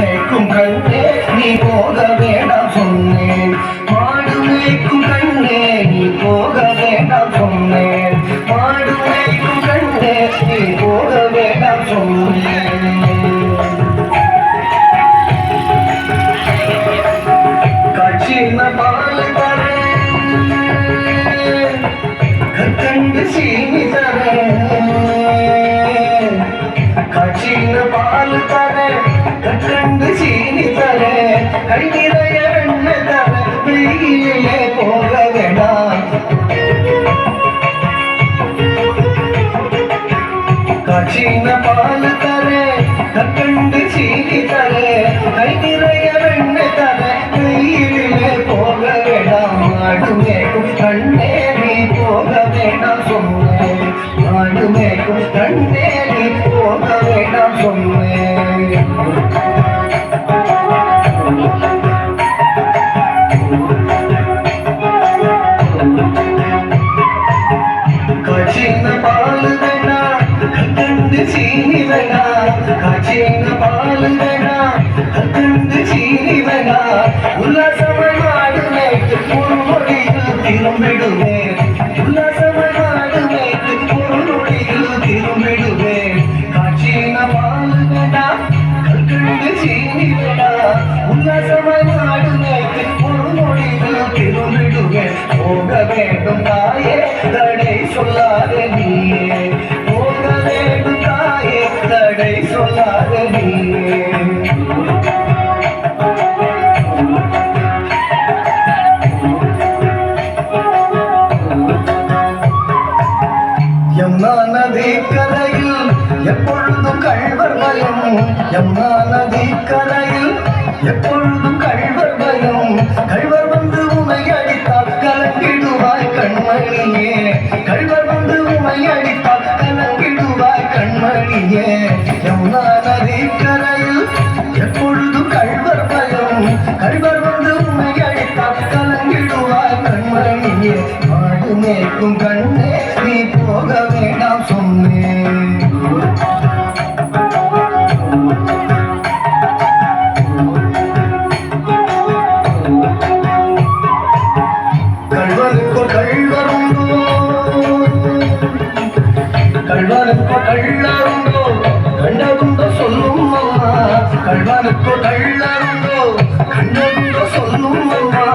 மேய்க்கும் கண்ணே நீ போக வேண்டாம் சொன்னேன். மாடு மேய்க்கும் கண்ணே நீ போக வேண்டாம் சொன்னேன். மாடு மேய்க்கும் கண்ணே நீ போக வேண்டாம் சொன்னேன். காட்சின பால் தரேன் கற்கண்டு சீனி தரேன். காட்சின பால் தரேன் கற்கண்டு சீனி தரேன். கை நிறைய எண்ணெய் தரேன் வெயிலே போக வேண்டாம். காட்சின பால் தரேன் கற்கண்டு சீனி தரேன். கை நிறைய எண்ணெய் தரேன் வெயிலே போக வேண்டாம். மாடு மேய்க்கும் கண்ணே நீ போக வேண்டாம் சொன்னேன். மாடு மேய்க்கும் கண்ணே நீ போக வேண்டாம் சொன்னேன். காட்சின பால் வேணா கற்கண்டு சீனி வேணா. காட்சின பால் வேணா கற்கண்டு சீனி வேணா. உல்லாசமாய் மாடு மேய்த்து ஒரு நொடியில் திரும்பிடுவேன். உல்லாசமாய் மாடு மேய்த்து ஒரு நொடியில் திரும்பிடுவேன். காட்சின பால் வேணா கற்கண்டு சீனி வேணா. உல்லாசமாய் மாடு மேய்த்து ஒரு நொடியில் திரும்பிடுவேன். போக வேண்டும் தாயே தடை சொல்லாத நீயே. போக வேண்டும் தாயே தடை சொல்லாத நீயே. யமுனா நதி கரையில் எப்பொழுதும் கள்வர் பயம். யமுனா நதி கரையில் எப்பொழுதும் கள்வர் பயம். கள்வர் வந்து உமை அடித்தால் கலங்கிடுவாய் கண்மணியே. கள்வர் வந்து உமை அடித்தால் கலங்கிடுவாய் கண்மணியே. யமுனா நதி கரையில் எப்பொழுதும் கள்வர் பயம். கள்வர் வந்து உமை அடித்தால் கலங்கிடுவாய் கண்மணியே. மாடு மேய்க்கும் கண்ணே நீ போக வேண்டாம் சொன்னேன். கள்வனுக்கோ கள்வருண்டோ கள்வனுக்கோ கள்ளருண்டோ கண்டதுண்டோ சொல்லும் அம்மா. கள்வனுக்கோ கள்ளருண்டோ கண்டதுண்டோ சொல்லும் அம்மா.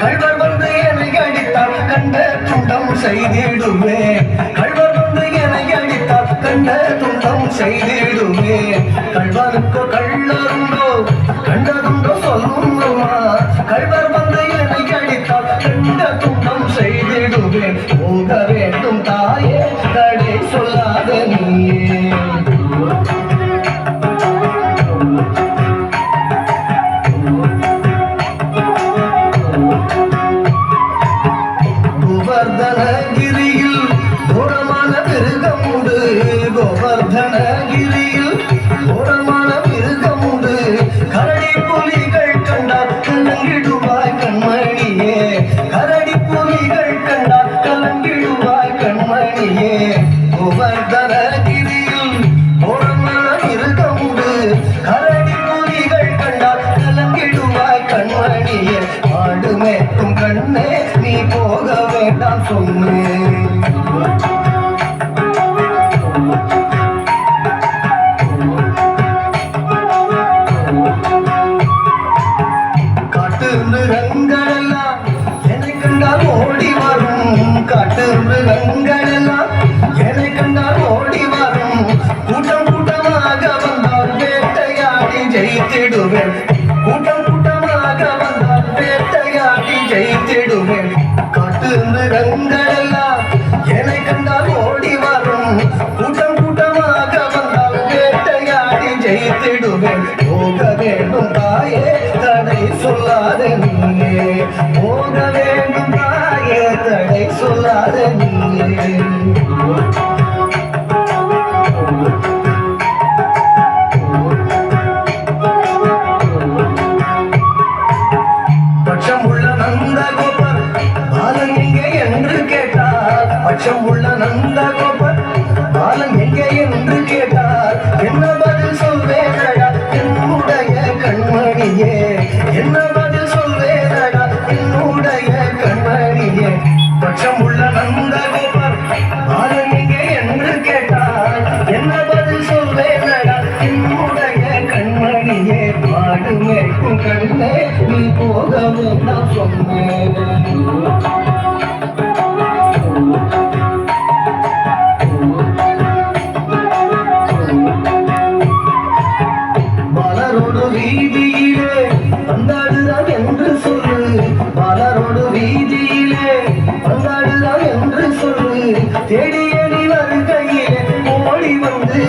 கள்வர் வந்து என்னை அடித்தால் கண்ட துண்டம் செய்திடுவேன். கள்வர் வந்து என்னை அடித்தால் கண்ட துண்டம் செய்திடுவேன். கள்வனுக்கோ கள்ளருண்டோ கண்டதுண்டோ சொல்லும் அம்மா. கள்வர் வந்து என்னை அடித்தால் கண்ட துண்டம் செய்திடுவேன். போக வேண்டும் தாயே தடை சொல்லாத நீயே. கோவர்தனகிரியில் கோரமான மிருகம் உண்டு. கோவர்தனகிரியில் கோரமான மிருகம் உண்டு. கரடி புலிகள் கண்டால் கலங்கிடுவாய் கண்மணியே. கரடி புலிகள் கண்டால் கலங்கிடுவாய் கண்மணியே. கோவர்தனகிரியில் கோரமான மிருகம் உண்டு. கரடி புலிகள் கண்டால் கலங்கிடுவாய் கண்மணியே. மாடு மேய்க்கும் கண்ணே நீ போக வேண்டாம் சொன்னேன். காட்டு மிருகங்களெல்லாம் என்னை கண்டால் ஓடி வரும். காட்டு மிருகங்களெல்லாம் என்னை கண்டால் ஓடி வரும். கூட்டம் கூட்டமாக வந்தால் வேட்டையாடி ஜெயித்திடுவேன். கூட்டம் கூட்டமாக வந்தால் வேட்டையாடி ஜெயித்திடுவேன். காட்டு மிருகங்களெல்லாம் என்னை கண்டால் ஓடி வரும். கூட்டம் கூட்டமாக வந்தால் வேட்டையாடி ஜெயித்திடுவேன். போக வேண்டும் தாயே தடை சொல்லாத நீயே. போக வேண்டும் தாயே தடை சொல்லாத நீயே. பட்சமுள்ள நந்தகோபர் பாலன் எங்கே என்று கேட்டார். பட்சமுள்ள நந்தகோபர் பாலன் எங்கே என்று கேட்டார். என்ன பதில் சொல்வேன் என்னுடைய கண் வைக்கும் கண்ணே நீ போக வேண்டாம் சொன்னேன் மலரோடு வீதியிலே வந்தாடுதான் என்று சொல்லு மலரோடு வீதியிலே வந்தாடுதான் என்று சொல்லு தேடிய நீ வருகையிலே ஓடி வந்து